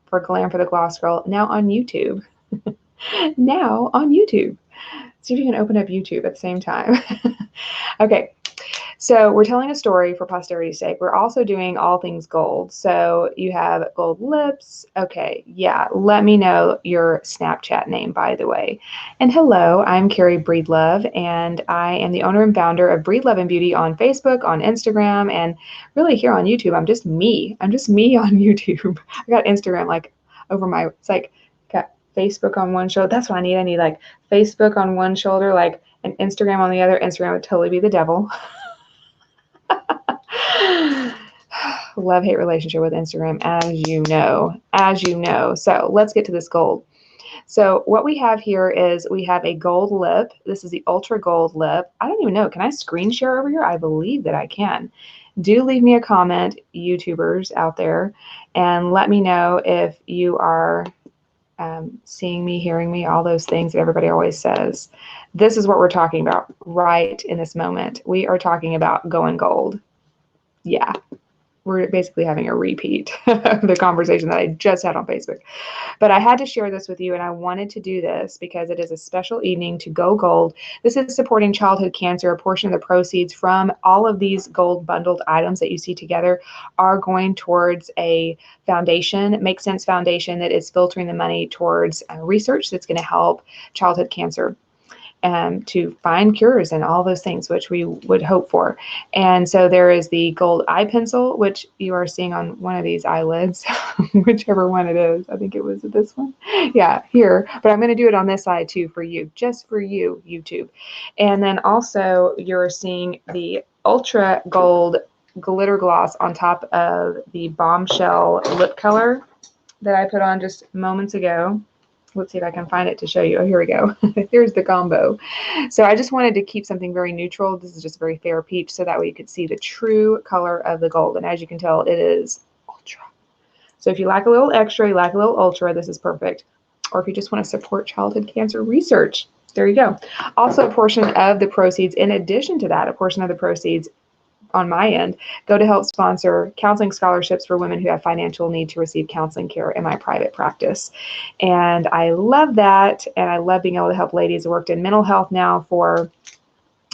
for Glam for the Gloss Girl, now on YouTube. Now on YouTube. See if you can open up YouTube at the same time. Okay, so we're telling a story for posterity's sake. We're also doing all things gold. So you have gold lips. Okay, yeah, let me know your Snapchat name, by the way. And hello, I'm Carrie Breedlove, and I am the owner and founder of Breedlove and Beauty on Facebook, on Instagram, and really here on YouTube. I'm just me. I'm just me on YouTube. I got Instagram like over my, it's like, got Facebook on one shoulder. That's what I need. I need like Facebook on one shoulder, like an Instagram on the other. Instagram would totally be the devil. Love-hate relationship with Instagram, as you know. So let's get to this gold. So what we have here is we have a gold lip. This is the ultra gold lip. I don't even know. Can I screen share over here? I believe that I can. Do leave me a comment, YouTubers out there, and let me know if you are seeing me, hearing me, all those things that everybody always says. This is what we're talking about right in this moment. We are talking about going gold. Yeah, we're basically having a repeat of the conversation that I just had on Facebook. But I had to share this with you, and I wanted to do this because it is a special evening to go gold. This is supporting childhood cancer. A portion of the proceeds from all of these gold bundled items that you see together are going towards a foundation, Make Sense Foundation, that is filtering the money towards research that's going to help childhood cancer. To find cures and all those things which we would hope for. And so there is the gold eye pencil, which you are seeing on one of these eyelids, whichever one it is. I think it was this one. Yeah, here. But I'm going to do it on this side too for you, just for you, YouTube. And then also you're seeing the ultra gold glitter gloss on top of the Bombshell lip color that I put on just moments ago. Let's see if I can find it to show you. Oh, here we go. Here's the combo. So I just wanted to keep something very neutral. This is just very fair peach, so that way you could see the true color of the gold. And as you can tell, it is ultra. So if you like a little extra, you like a little ultra, this is perfect. Or if you just want to support childhood cancer research, there you go. Also, a portion of the proceeds, in addition to that, a portion of the proceeds on my end, go to help sponsor counseling scholarships for women who have financial need to receive counseling care in my private practice. And I love that. And I love being able to help ladies. I worked in mental health now for,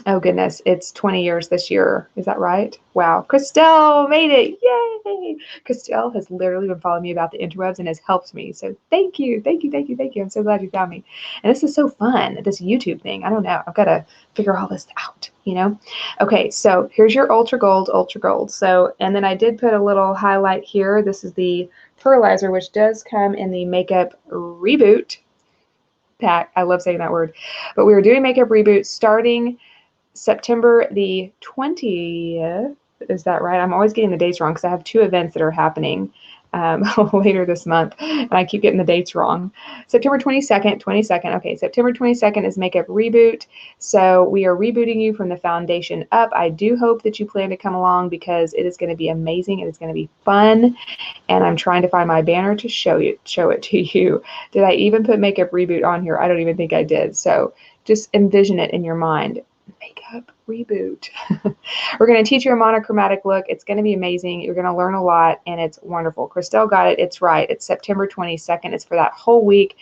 oh goodness, it's 20 years this year. Is that right? Wow. Christelle made it. Yay. Christelle has literally been following me about the interwebs and has helped me. So thank you. Thank you. Thank you. Thank you. I'm so glad you found me. And this is so fun, this YouTube thing. I don't know. I've got to figure all this out, you know? Okay. So here's your ultra gold, ultra gold. So, and then I did put a little highlight here. This is the Pearlizer, which does come in the Makeup Reboot pack. I love saying that word, but we were doing Makeup Reboot starting September the 20th, is that right? I'm always getting the dates wrong because I have two events that are happening later this month, and I keep getting the dates wrong. September 22nd. Okay, September 22nd is Makeup Reboot. So we are rebooting you from the foundation up. I do hope that you plan to come along because it is going to be amazing. It is going to be fun, and I'm trying to find my banner to show it to you. Did I even put Makeup Reboot on here? I don't even think I did. So just envision it in your mind. Makeup Reboot. We're going to teach you a monochromatic look. It's going to be amazing. You're going to learn a lot, and it's wonderful. Christelle got it. It's right. It's September 22nd. It's for that whole week.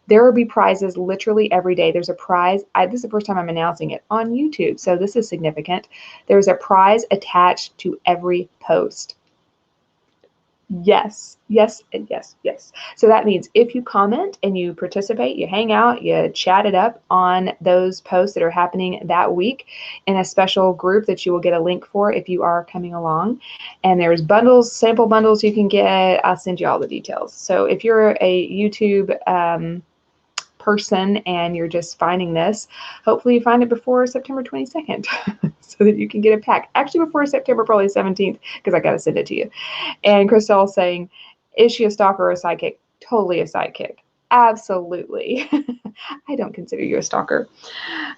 There will be prizes literally every day. There's a prize. This is the first time I'm announcing it on YouTube, so this is significant. There's a prize attached to every post. Yes, yes, and yes, yes. So that means if you comment and you participate, you hang out, you chat it up on those posts that are happening that week in a special group that you will get a link for if you are coming along. And there's bundles, sample bundles you can get. I'll send you all the details. So if you're a YouTube person and you're just finding this, hopefully you find it before September 22nd so that you can get a pack. Actually before September, probably 17th, because I got to send it to you. And Christelle saying, is she a stalker or a sidekick? Totally a sidekick. Absolutely. I don't consider you a stalker.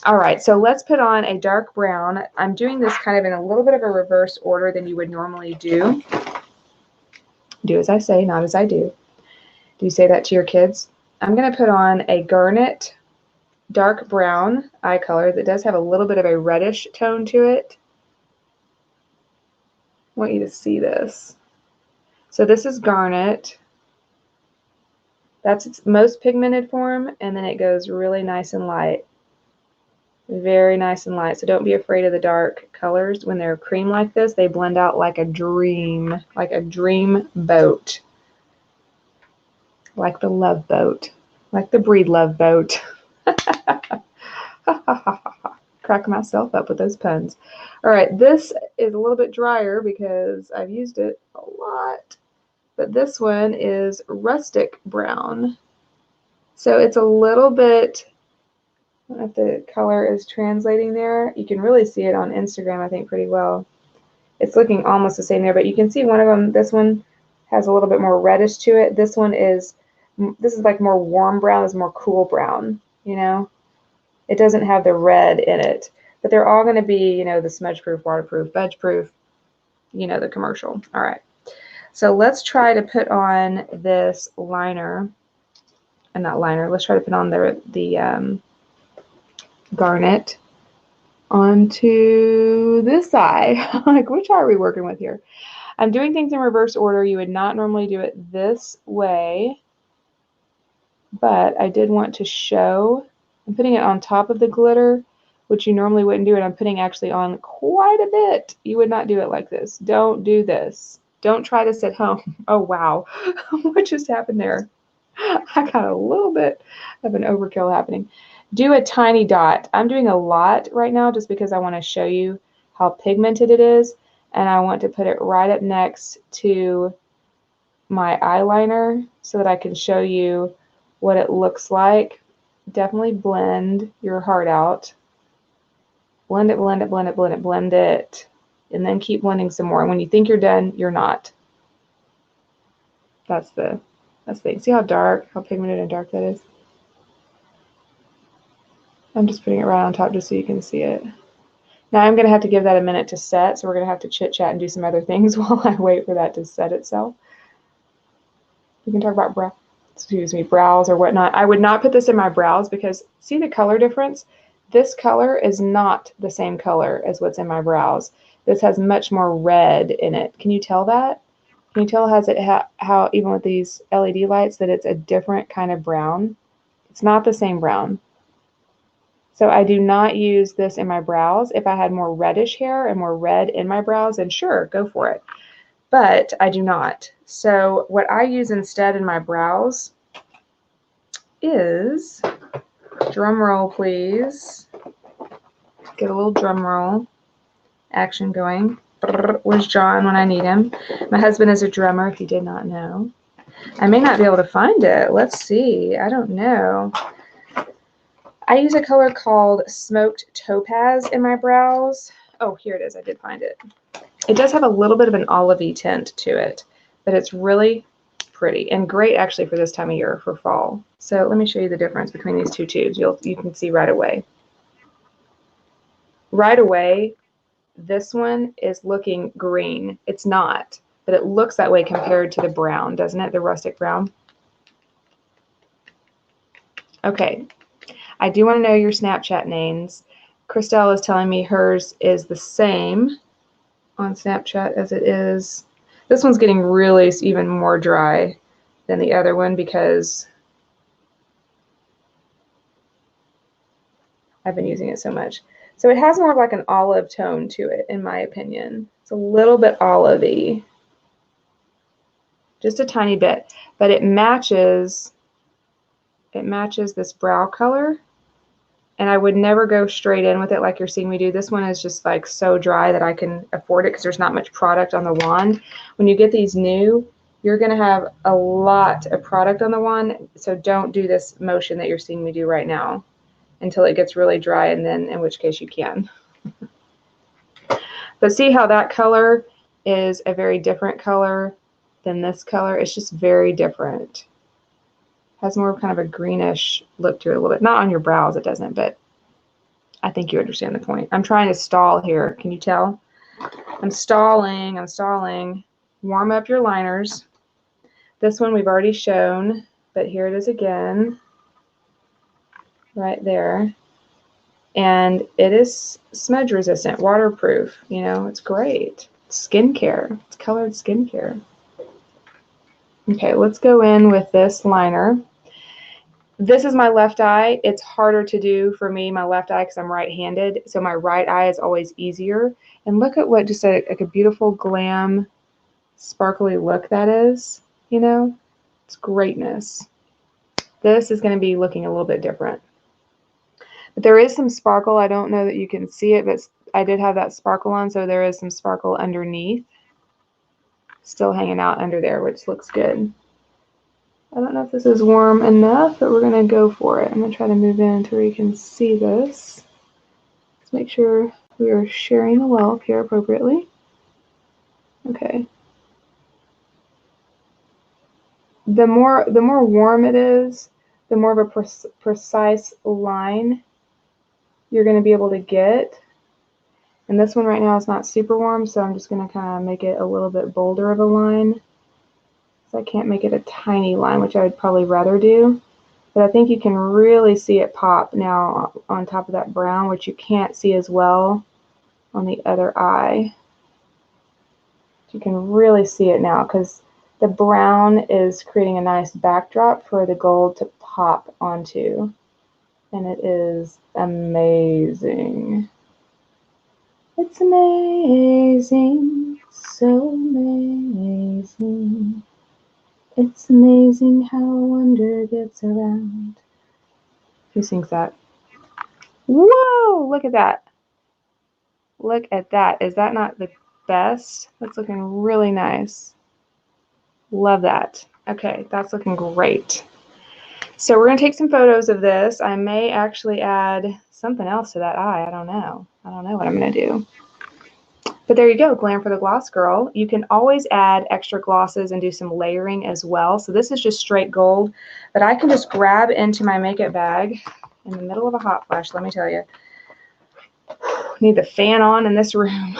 All right, so let's put on a dark brown. I'm doing this kind of in a little bit of a reverse order than you would normally do. Do as I say, not as I do. Do you say that to your kids? I'm going to put on a garnet dark brown eye color that does have a little bit of a reddish tone to it. I want you to see this. So this is garnet. That's its most pigmented form, and then it goes really nice and light. Very nice and light. So don't be afraid of the dark colors. When they're cream like this, they blend out like a dream boat. Like the love boat. Like the breed love boat. Crack myself up with those puns. All right, this is a little bit drier because I've used it a lot. But this one is rustic brown. So it's a little bit, I don't know if the color is translating there. You can really see it on Instagram, I think, pretty well. It's looking almost the same there, but you can see one of them, this one has a little bit more reddish to it. This is like more warm brown, this is more cool brown, you know? It doesn't have the red in it, but they're all going to be, you know, the smudge proof, waterproof, budge proof, you know, the commercial. All right. So let's try to put on this liner, and not liner, let's try to put on the garnet onto this eye. Like, which eye are we working with here? I'm doing things in reverse order. You would not normally do it this way, but I did want to show. I'm putting it on top of the glitter, which you normally wouldn't do, and I'm putting actually on quite a bit. You would not do it like this. Don't do this. Don't try this at home. Oh, wow. What just happened there? I got a little bit of an overkill happening. Do a tiny dot. I'm doing a lot right now just because I want to show you how pigmented it is, and I want to put it right up next to my eyeliner so that I can show you what it looks like. Definitely blend your heart out. Blend it, blend it, blend it, blend it, blend it, and then keep blending some more. And when you think you're done, you're not. That's the thing. See how dark, how pigmented and dark that is? I'm just putting it right on top just so you can see it. Now I'm going to have to give that a minute to set, so we're going to have to chit chat and do some other things while I wait for that to set itself. We can talk about brows or whatnot. I would not put this in my brows because see the color difference? This color is not the same color as what's in my brows. This has much more red in it. Can you tell that? Can you tell how even with these LED lights that it's a different kind of brown? It's not the same brown. So I do not use this in my brows. If I had more reddish hair and more red in my brows, then sure, go for it. But I do not. So what I use instead in my brows is, drum roll please, get a little drum roll action going. Where's John when I need him? My husband is a drummer, if you did not know. I may not be able to find it. Let's see. I don't know. I use a color called Smoked Topaz in my brows. Oh, here it is. I did find it. It does have a little bit of an olivey tint to it, but it's really pretty and great actually for this time of year, for fall. So let me show you the difference between these two tubes. You can see right away. Right away, this one is looking green. It's not, but it looks that way compared to the brown, doesn't it? The rustic brown. Okay, I do want to know your Snapchat names. Christelle is telling me hers is the same on Snapchat as it is. This one's getting really even more dry than the other one because I've been using it so much. So it has more of like an olive tone to it, in my opinion. It's a little bit olivey, just a tiny bit, but it matches this brow color. And I would never go straight in with it like you're seeing me do. This one is just like so dry that I can afford it because there's not much product on the wand. When you get these new, you're going to have a lot of product on the wand. So don't do this motion that you're seeing me do right now until it gets really dry, and then in which case you can. But see how that color is a very different color than this color? It's just very different. Has more of kind of a greenish look to it a little bit. Not on your brows, it doesn't, but I think you understand the point. I'm trying to stall here. Can you tell? I'm stalling. I'm stalling. Warm up your liners. This one we've already shown, but here it is again. Right there. And it is smudge resistant, waterproof. You know, it's great. It's colored skincare. Okay, let's go in with this liner. This is my left eye. It's harder to do for me, my left eye, because I'm right-handed. So my right eye is always easier. And look at what just like a beautiful glam, sparkly look that is, you know? It's greatness. This is going to be looking a little bit different. But there is some sparkle. I don't know that you can see it, but I did have that sparkle on, so there is some sparkle underneath. Still hanging out under there, which looks good. I don't know if this is warm enough, but we're going to go for it. I'm going to try to move in to where you can see this. Let's make sure we are sharing the whelp here appropriately. Okay. The more warm it is, the more of a precise line you're going to be able to get. And this one right now is not super warm, so I'm just going to kind of make it a little bit bolder of a line. So I can't make it a tiny line, which I would probably rather do. But I think you can really see it pop now on top of that brown, which you can't see as well on the other eye. You can really see it now because the brown is creating a nice backdrop for the gold to pop onto. And it is amazing. It's amazing, so amazing. It's amazing how wonder gets around. Who sings that? Whoa, look at that. Look at that. Is that not the best? That's looking really nice. Love that. Okay, that's looking great. So we're going to take some photos of this. I may actually add something else to that eye. I don't know. I don't know what I'm going to do. But there you go, Glam for the Gloss Girl. You can always add extra glosses and do some layering as well. So this is just straight gold, but I can just grab into my makeup bag in the middle of a hot flash, let me tell you. Need the fan on in this room.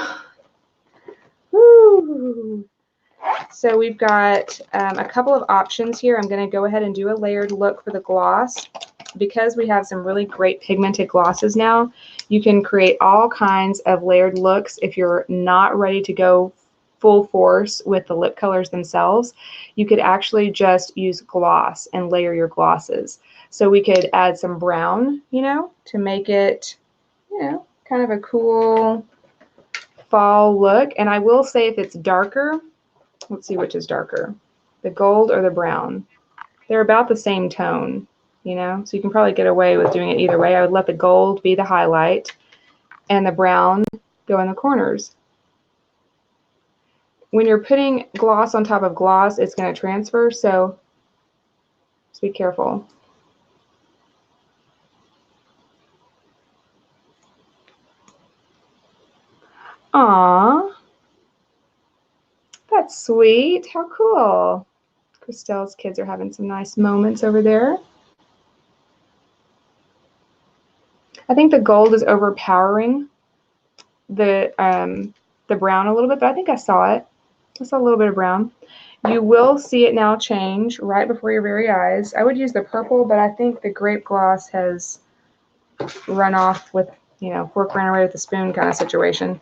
Woo. So we've got a couple of options here. I'm going to go ahead and do a layered look for the gloss. Because we have some really great pigmented glosses now, you can create all kinds of layered looks. If you're not ready to go full force with the lip colors themselves, you could actually just use gloss and layer your glosses. So we could add some brown, you know, to make it, you know, kind of a cool fall look. And I will say if it's darker, let's see which is darker, the gold or the brown. They're about the same tone. You know, so you can probably get away with doing it either way. I would let the gold be the highlight and the brown go in the corners. When you're putting gloss on top of gloss, it's going to transfer, so just be careful. Aww, that's sweet. How cool. Christelle's kids are having some nice moments over there. I think the gold is overpowering the brown a little bit, but I think I saw it. I saw a little bit of brown. You will see it now change right before your very eyes. I would use the purple, but I think the grape gloss has run off with, you know, fork ran away with the spoon kind of situation.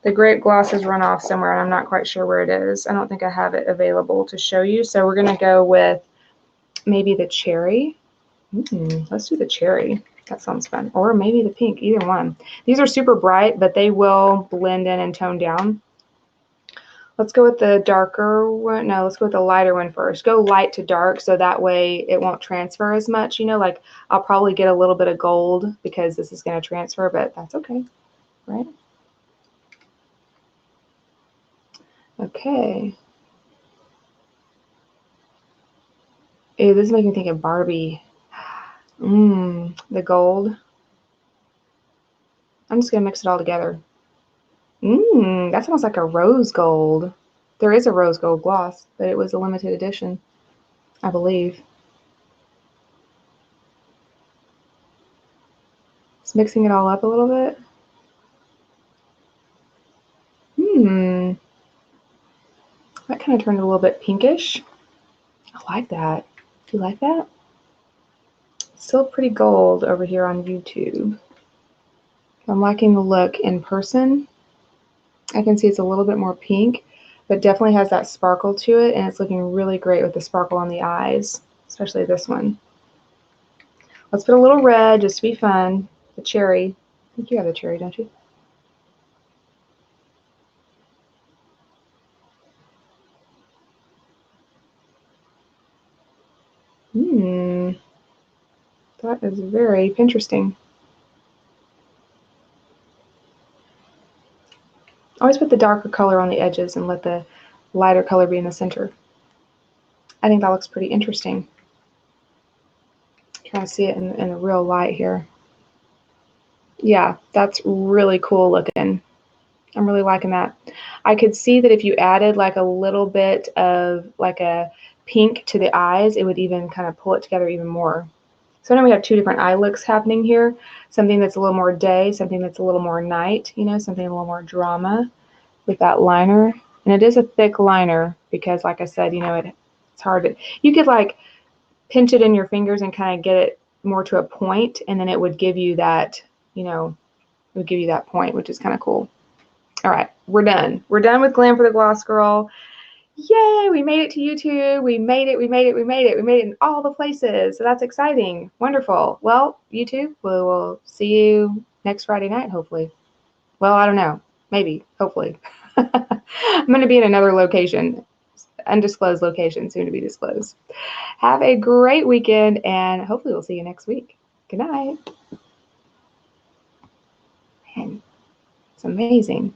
The grape gloss has run off somewhere, and I'm not quite sure where it is. I don't think I have it available to show you, so we're going to go with maybe the cherry. Let's do the cherry. That sounds fun. Or maybe the pink, either one. These are super bright, but they will blend in and tone down. Let's go with the darker one. No, let's go with the lighter one first. Go light to dark so that way it won't transfer as much. You know, like I'll probably get a little bit of gold because this is going to transfer, but that's okay, right? Okay. Ew, this is making me think of Barbie. The gold. I'm just going to mix it all together. That smells like a rose gold. There is a rose gold gloss, but it was a limited edition, I believe. Just mixing it all up a little bit. That kind of turned a little bit pinkish. I like that. Do you like that? Still pretty gold over here on YouTube. I'm liking the look in person. I can see it's a little bit more pink, but definitely has that sparkle to it, and it's looking really great with the sparkle on the eyes, especially this one. Let's put a little red just to be fun. The cherry. I think you have the cherry, don't you? That is very interesting. Always put the darker color on the edges and let the lighter color be in the center. I think that looks pretty interesting. Trying to see it in the real light here. Yeah, that's really cool looking. I'm really liking that. I could see that if you added like a little bit of like a pink to the eyes, it would even kind of pull it together even more. So now we have two different eye looks happening here. Something that's a little more day, something that's a little more night, you know, something a little more drama with that liner. And it is a thick liner because like I said, you know, it's hard to, you could like pinch it in your fingers and kind of get it more to a point, and then it would give you that, you know, it would give you that point, which is kind of cool. All right, we're done. We're done with Glam for the Gloss Girl. Yay, we made it to YouTube. We made it, we made it, we made it. We made it in all the places. So that's exciting. Wonderful. Well, YouTube, we will see you next Friday night, hopefully. Well, I don't know. Maybe, hopefully. I'm going to be in another location, undisclosed location, soon to be disclosed. Have a great weekend, and hopefully we'll see you next week. Good night. Man, it's amazing.